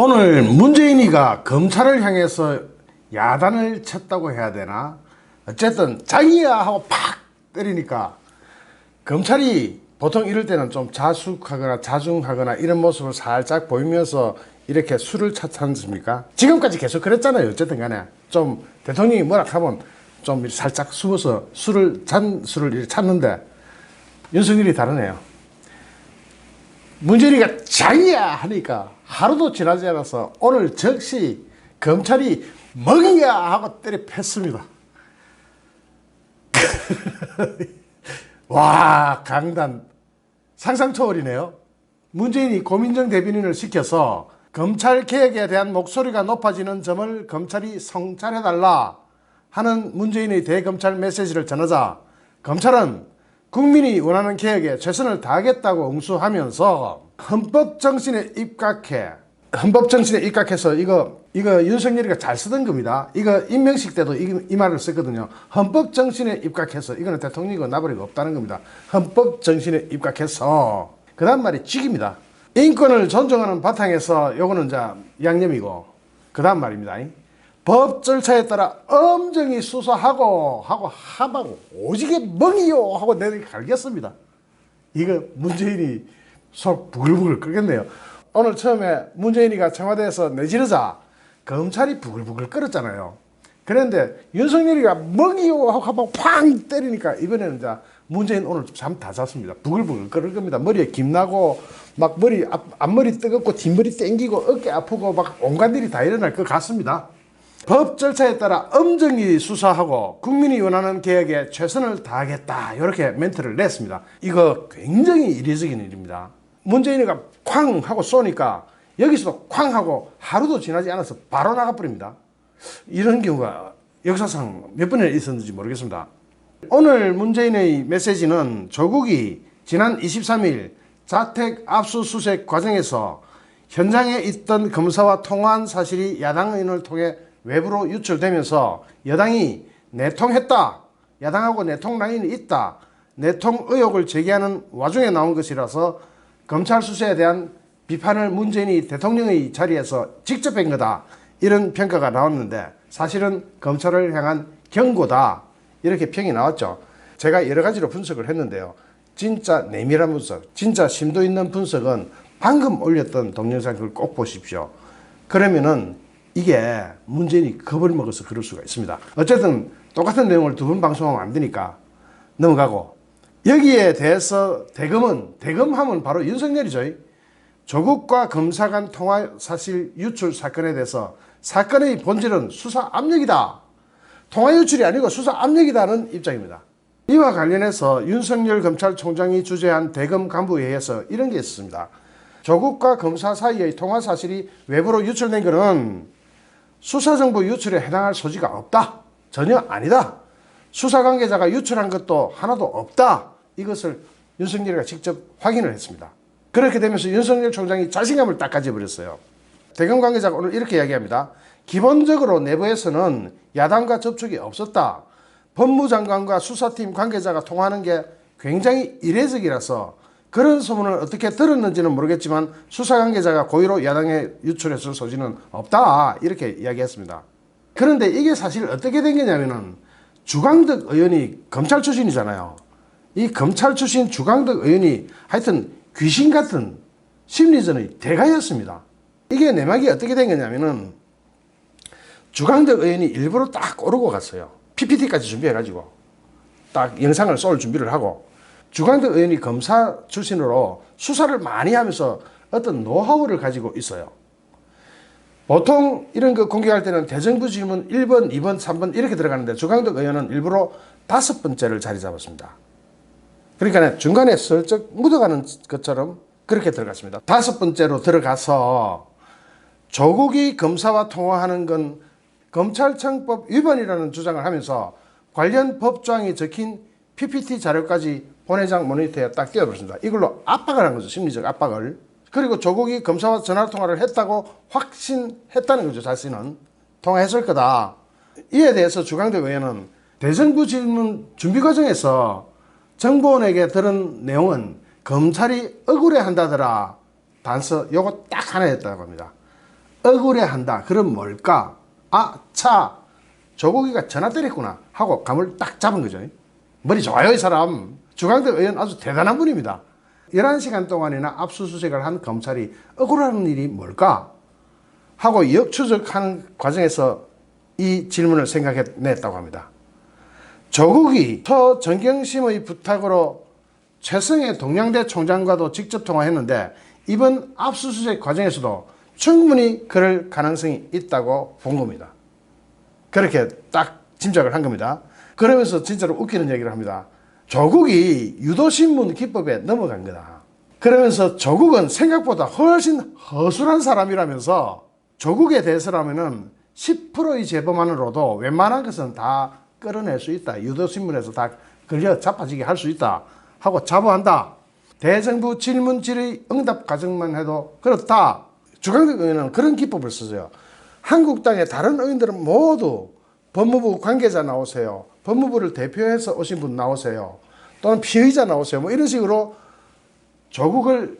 오늘 문재인이가 검찰을 향해서 야단을 쳤다고 해야 되나? 어쨌든 자기야 하고 팍 때리니까 검찰이 보통 이럴 때는 좀 자숙하거나 자중하거나 이런 모습을 살짝 보이면서 이렇게 수를 찾지 않습니까? 지금까지 계속 그랬잖아요. 어쨌든 간에 좀 대통령이 뭐라 하면 좀 살짝 숨어서 잔수를 찾는데 윤석열이 다르네요. 문재인이가 자기야 하니까 하루도 지나지 않아서 오늘 즉시 검찰이 먹이야 하고 때려 팼습니다. 와, 강단 상상 초월이네요. 문재인이 고민정 대변인을 시켜서 검찰 개혁에 대한 목소리가 높아지는 점을 검찰이 성찰해달라 하는 문재인의 대검찰 메시지를 전하자 검찰은 국민이 원하는 개혁에 최선을 다하겠다고 응수하면서 헌법 정신에 입각해서 이거 윤석열이가 잘 쓰던 겁니다. 이거 임명식 때도 이 말을 썼거든요. 헌법 정신에 입각해서, 이거는 대통령이고 나버리고 없다는 겁니다. 헌법 정신에 입각해서, 그 다음 말이 직입니다. 인권을 존중하는 바탕에서 요거는 이제 양념이고, 그 다음 말입니다. 법 절차에 따라 엄정히 수사하고 하고 오지게 먹이요 하고 내가 갈겠습니다. 이거 문재인이 속 부글부글 끓겠네요. 오늘 처음에 문재인이가 청와대에서 내지르자 검찰이 부글부글 끓었잖아요. 그런데 윤석열이가 먹이요 하고 팡 때리니까 이번에는 이제 문재인 오늘 잠 다 잤습니다. 부글부글 끓을 겁니다. 머리에 김나고 막 앞머리 뜨겁고 뒷머리 땡기고 어깨 아프고 막 온갖 일이 다 일어날 것 같습니다. 법 절차에 따라 엄정히 수사하고 국민이 원하는 개혁에 최선을 다하겠다, 이렇게 멘트를 냈습니다. 이거 굉장히 이례적인 일입니다. 문재인이가 쾅 하고 쏘니까 여기서도 쾅 하고 하루도 지나지 않아서 바로 나가버립니다. 이런 경우가 역사상 몇 번이나 있었는지 모르겠습니다. 오늘 문재인의 메시지는 조국이 지난 23일 자택 압수수색 과정에서 현장에 있던 검사와 통화한 사실이 야당 의원을 통해 외부로 유출되면서 여당이 내통했다, 야당하고 내통 라인이 있다, 내통 의혹을 제기하는 와중에 나온 것이라서 검찰 수사에 대한 비판을 문재인이 대통령의 자리에서 직접 한 거다, 이런 평가가 나왔는데 사실은 검찰을 향한 경고다, 이렇게 평이 나왔죠. 제가 여러 가지로 분석을 했는데요. 진짜 내밀한 분석, 진짜 심도 있는 분석은 방금 올렸던 동영상 그걸 꼭 보십시오. 그러면은 이게 문재인이 겁을 먹어서 그럴 수가 있습니다. 어쨌든 똑같은 내용을 두 번 방송하면 안 되니까 넘어가고, 여기에 대해서 대검하면 바로 윤석열이죠. 조국과 검사 간 통화 사실 유출 사건에 대해서 사건의 본질은 수사 압력이다, 통화 유출이 아니고 수사 압력이다는 입장입니다. 이와 관련해서 윤석열 검찰총장이 주재한 대검 간부회의에서 이런 게 있었습니다. 조국과 검사 사이의 통화 사실이 외부로 유출된 것은 수사정보 유출에 해당할 소지가 없다, 전혀 아니다, 수사 관계자가 유출한 것도 하나도 없다, 이것을 윤석열이가 직접 확인을 했습니다. 그렇게 되면서 윤석열 총장이 자신감을 딱 가져버렸어요. 대검 관계자가 오늘 이렇게 이야기합니다. 기본적으로 내부에서는 야당과 접촉이 없었다, 법무장관과 수사팀 관계자가 통화하는 게 굉장히 이례적이라서 그런 소문을 어떻게 들었는지는 모르겠지만 수사 관계자가 고의로 야당에 유출했을 소지는 없다, 이렇게 이야기했습니다. 그런데 이게 사실 어떻게 된 거냐면은 주광덕 의원이 검찰 출신이잖아요. 이 검찰 출신 주광덕 의원이 하여튼 귀신 같은 심리전의 대가였습니다. 이게 내막이 어떻게 된 거냐면은 주광덕 의원이 일부러 딱 오르고 갔어요. PPT까지 준비해가지고 딱 영상을 쏠 준비를 하고, 주광덕 의원이 검사 출신으로 수사를 많이 하면서 어떤 노하우를 가지고 있어요. 보통 이런 거 공개할 때는 대정부 질문 1번, 2번, 3번 이렇게 들어가는데 주광덕 의원은 일부러 5번째를 자리 잡았습니다. 그러니까 중간에 슬쩍 묻어가는 것처럼 그렇게 들어갔습니다. 5번째로 들어가서 조국이 검사와 통화하는 건 검찰청법 위반이라는 주장을 하면서 관련 법조항이 적힌 PPT 자료까지 본회장 모니터에 딱 띄워버렸습니다. 이걸로 압박을 한 거죠. 심리적 압박을. 그리고 조국이 검사와 전화통화를 했다고 확신했다는 거죠. 자신은 통화했을 거다. 이에 대해서 주광덕 의원은 대정부 질문 준비 과정에서 정보원에게 들은 내용은 검찰이 억울해한다더라 단서 요거 딱 하나였다고 합니다. 억울해한다. 그럼 뭘까? 아, 차, 조국이가 전화 때렸구나 하고 감을 딱 잡은 거죠. 머리 좋아요, 이 사람. 주광덕 의원 아주 대단한 분입니다. 11시간 동안이나 압수수색을 한 검찰이 억울한 일이 뭘까? 하고 역추적하는 과정에서 이 질문을 생각해냈다고 합니다. 조국이 서정경심의 부탁으로 최성해 동양대 총장과도 직접 통화했는데 이번 압수수색 과정에서도 충분히 그럴 가능성이 있다고 본 겁니다. 그렇게 딱 짐작을 한 겁니다. 그러면서 진짜로 웃기는 얘기를 합니다. 조국이 유도신문 기법에 넘어간 거다. 그러면서 조국은 생각보다 훨씬 허술한 사람이라면서 조국에 대해서라면은 10%의 재범만으로도 웬만한 것은 다 끌어낼 수 있다. 유도신문에서 다 걸려 자빠지게 할 수 있다. 하고 자부한다. 대정부 질문 질의 응답 과정만 해도 그렇다. 주광덕 의원은 그런 기법을 쓰죠. 한국당의 다른 의원들은 모두 법무부 관계자 나오세요. 법무부를 대표해서 오신 분 나오세요. 또는 피의자 나오세요. 뭐 이런 식으로 조국을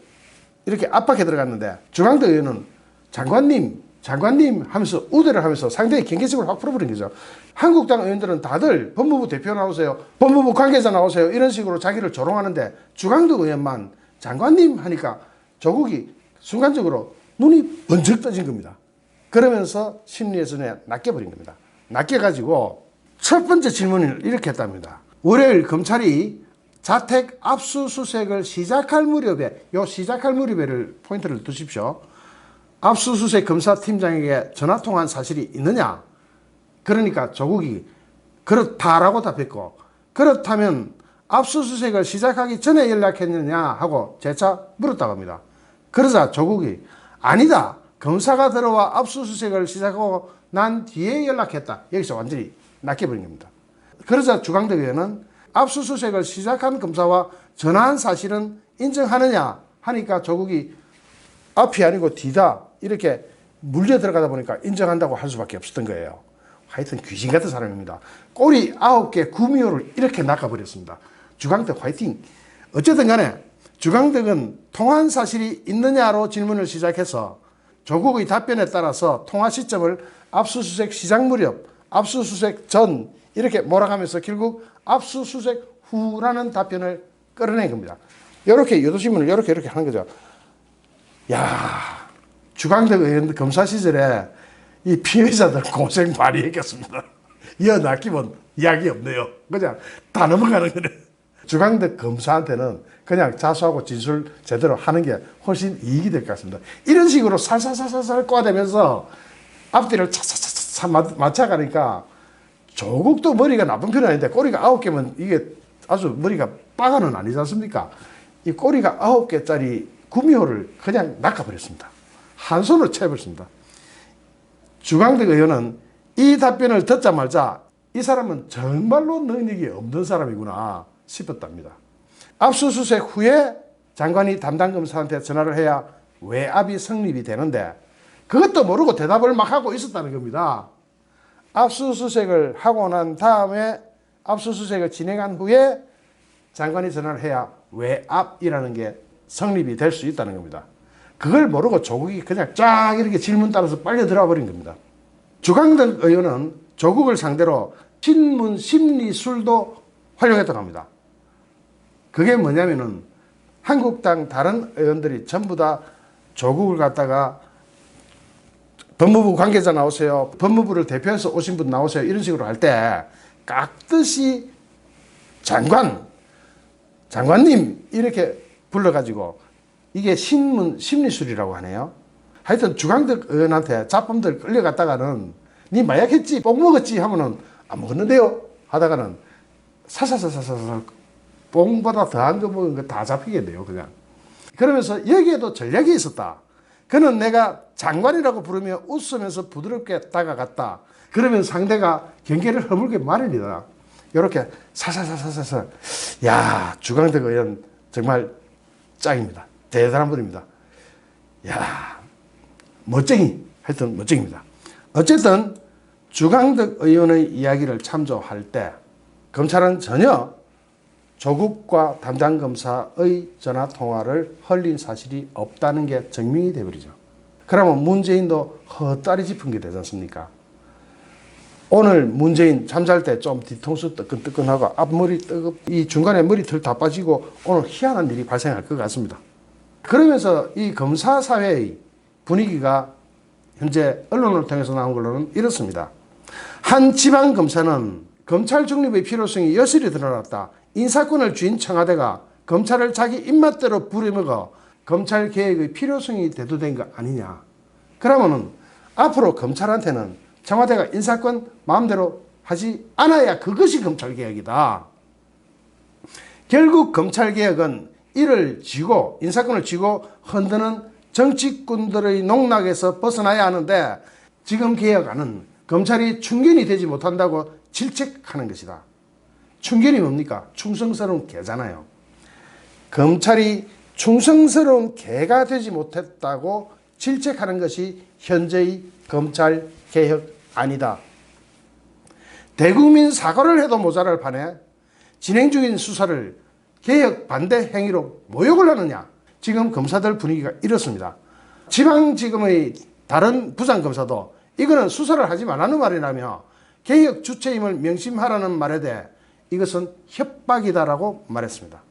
이렇게 압박해 들어갔는데 주광덕 의원은 장관님 하면서 우대를 하면서 상대의 경계심을 확 풀어버린 거죠. 한국당 의원들은 다들 법무부 대표 나오세요. 법무부 관계자 나오세요. 이런 식으로 자기를 조롱하는데 주광덕 의원만 장관님 하니까 조국이 순간적으로 눈이 번쩍 떠진 겁니다. 그러면서 심리에서 낚여버린 겁니다. 낚여가지고 첫 번째 질문을 이렇게 했답니다. 월요일 검찰이 자택 압수수색을 시작할 무렵에 시작할 무렵에를 포인트를 두십시오. 압수수색 검사팀장에게 전화통화한 사실이 있느냐? 그러니까 조국이 그렇다라고 답했고 그렇다면 압수수색을 시작하기 전에 연락했느냐 하고 재차 물었다고 합니다. 그러자 조국이 아니다. 검사가 들어와 압수수색을 시작하고 난 뒤에 연락했다. 여기서 완전히 낚여버린 겁니다. 그러자 주광덕 의원은 압수수색을 시작한 검사와 전화한 사실은 인정하느냐 하니까 조국이 앞이 아니고 뒤다 이렇게 물려 들어가다 보니까 인정한다고 할 수밖에 없었던 거예요. 하여튼 귀신 같은 사람입니다. 꼬리 9개 구미호를 이렇게 낚아버렸습니다. 주광덕 화이팅. 어쨌든 간에 주광덕은 통화한 사실이 있느냐로 질문을 시작해서 조국의 답변에 따라서 통화 시점을 압수수색 시작 무렵, 압수수색 전 이렇게 몰아가면서 결국 압수수색 후라는 답변을 끌어낸 겁니다. 이렇게 유도신문을 이렇게 하는 거죠. 야, 주광덕 의원 검사 시절에 이 피해자들 고생 많이 했겠습니다. 이어 낚이면 이야기 없네요. 그냥 다 넘어가는 거네. 주광덕 검사한테는 그냥 자수하고 진술 제대로 하는 게 훨씬 이익이 될 것 같습니다. 이런 식으로 살살살살 꼬아대면서 앞뒤를 차차차차 맞춰가니까 조국도 머리가 나쁜 편은 아닌데 꼬리가 9개면 이게 아주 머리가 빠가는 아니지 않습니까? 이 꼬리가 9개짜리 구미호를 그냥 낚아버렸습니다. 한 손으로 채버렸습니다. 주광덕 의원은 이 답변을 듣자마자 이 사람은 정말로 능력이 없는 사람이구나 싶었답니다. 압수수색 후에 장관이 담당 검사한테 전화를 해야 외압이 성립이 되는데 그것도 모르고 대답을 막 하고 있었다는 겁니다. 압수수색을 하고 난 다음에 압수수색을 진행한 후에 장관이 전화를 해야 외압이라는 게 성립이 될 수 있다는 겁니다. 그걸 모르고 조국이 그냥 쫙 이렇게 질문 따라서 빨려 들어와 버린 겁니다. 주광덕 의원은 조국을 상대로 신문 심리술도 활용했다고 합니다. 그게 뭐냐면은 한국당 다른 의원들이 전부 다 조국을 갖다가 법무부 관계자 나오세요. 법무부를 대표해서 오신 분 나오세요. 이런 식으로 할 때 깍듯이 장관님 이렇게 불러가지고 이게 신문 심리술이라고 하네요. 하여튼 주광덕 의원한테 잡범들 끌려갔다가는 니 마약했지 뽕 먹었지 하면은 안 먹었는데요 하다가는 사사사사사사 뽕보다 더한 거 먹은 거 다 잡히겠네요 그냥. 그러면서 여기에도 전략이 있었다. 그는 내가 장관이라고 부르며 웃으면서 부드럽게 다가갔다. 그러면 상대가 경계를 허물게 마련이다. 이렇게 사사사사사사. 야, 주광덕 의원 정말 짱입니다. 대단한 분입니다. 야, 멋쟁이. 하여튼 멋쟁입니다. 어쨌든 주광덕 의원의 이야기를 참조할 때 검찰은 전혀 조국과 담당 검사의 전화 통화를 흘린 사실이 없다는 게 증명이 되어버리죠. 그러면 문재인도 헛다리 짚은 게 되지 않습니까? 오늘 문재인 잠잘 때 좀 뒤통수 뜨끈뜨끈하고 앞머리 이 중간에 머리털 다 빠지고 오늘 희한한 일이 발생할 것 같습니다. 그러면서 이 검사 사회의 분위기가 현재 언론을 통해서 나온 걸로는 이렇습니다. 한 지방 검사는 검찰 중립의 필요성이 여실히 드러났다. 인사권을 쥔 청와대가 검찰을 자기 입맛대로 부려먹어 검찰 개혁의 필요성이 대두된 거 아니냐. 그러면은 앞으로 검찰한테는 청와대가 인사권 마음대로 하지 않아야 그것이 검찰개혁이다. 결국 검찰개혁은 이를 쥐고 인사권을 쥐고 흔드는 정치꾼들의 농락에서 벗어나야 하는데 지금 개혁안은 검찰이 충견이 되지 못한다고 질책하는 것이다. 충견이 뭡니까? 충성스러운 개잖아요. 검찰이 충성스러운 개가 되지 못했다고 질책하는 것이 현재의 검찰개혁안이다. 대국민 사과를 해도 모자랄 판에 진행 중인 수사를 개혁 반대 행위로 모욕을 하느냐. 지금 검사들 분위기가 이렇습니다. 지방지검의 다른 부장검사도 이거는 수사를 하지 말라는 말이라며 개혁 주체임을 명심하라는 말에 대해 이것은 협박이다라고 말했습니다.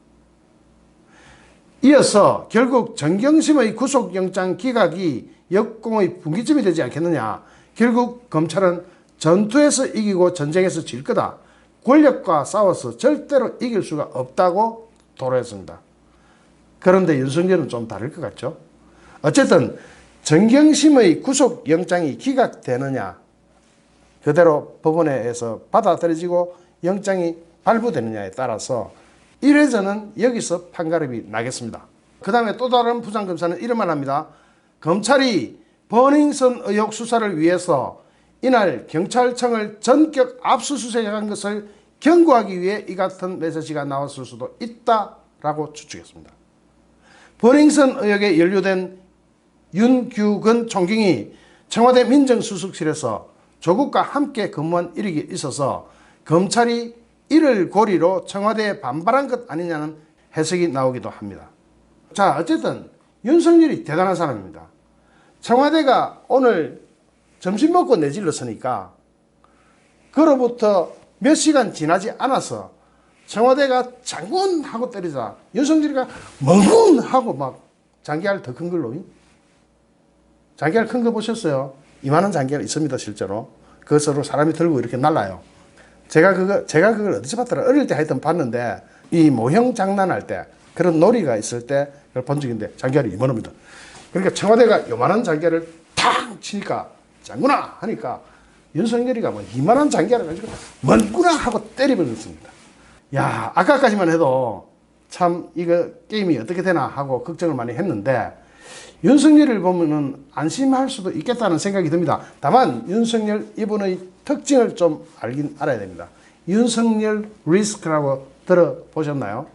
이어서 결국 정경심의 구속영장 기각이 역공의 분기점이 되지 않겠느냐. 결국 검찰은 전투에서 이기고 전쟁에서 질 거다. 권력과 싸워서 절대로 이길 수가 없다고 도로했습니다. 그런데 윤석열은 좀 다를 것 같죠. 어쨌든 정경심의 구속영장이 기각되느냐 그대로 법원에서 받아들여지고 영장이 발부되느냐에 따라서 1회전은 여기서 판가름이 나겠습니다. 그 다음에 또 다른 부장검사는 이런 말 합니다. 검찰이 버닝썬 의혹 수사를 위해서 이날 경찰청을 전격 압수수색한 것을 경고하기 위해 이 같은 메시지가 나왔을 수도 있다라고 추측했습니다. 버닝썬 의혹에 연루된 윤규근 총경이 청와대 민정수석실에서 조국과 함께 근무한 이력이 있어서 검찰이 이를 고리로 청와대에 반발한 것 아니냐는 해석이 나오기도 합니다. 자, 어쨌든 윤석열이 대단한 사람입니다. 청와대가 오늘 점심 먹고 내질렀으니까 그로부터 몇 시간 지나지 않아서 청와대가 장군 하고 때리자 윤석열이가 멍군 하고 막 장기알 더 큰 걸로. 장기알 큰 거 보셨어요? 이만한 장기알 있습니다, 실제로. 그것으로 사람이 들고 이렇게 날라요. 제가 그걸 어디서 봤더라? 어릴 때 하여튼 봤는데 이 모형 장난할 때 그런 놀이가 있을 때 그걸 본 적인데 장기알이 이만합니다. 그러니까 청와대가 요만한 장기알을 탁 치니까 장군아 하니까 윤석열이가 뭐 이만한 장기알을 가지고 뭔구나 하고 때려버렸습니다. 야, 아까까지만 해도 참 이거 게임이 어떻게 되나 하고 걱정을 많이 했는데 윤석열을 보면은 안심할 수도 있겠다는 생각이 듭니다. 다만 윤석열 이분의 특징을 좀 알긴 알아야 됩니다. 윤석열 리스크라고 들어보셨나요?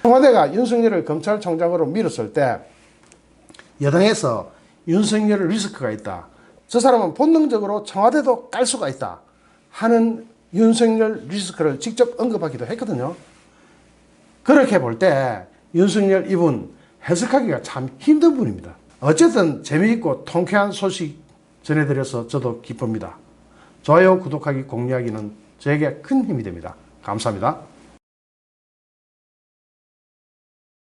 청와대가 윤석열을 검찰총장으로 밀었을 때 여당에서 윤석열 리스크가 있다. 저 사람은 본능적으로 청와대도 깔 수가 있다 하는 윤석열 리스크를 직접 언급하기도 했거든요. 그렇게 볼 때 윤석열 이분 해석하기가 참 힘든 분입니다. 어쨌든 재미있고 통쾌한 소식 전해드려서 저도 기쁩니다. 좋아요, 구독하기, 공유하기는 저에게 큰 힘이 됩니다. 감사합니다.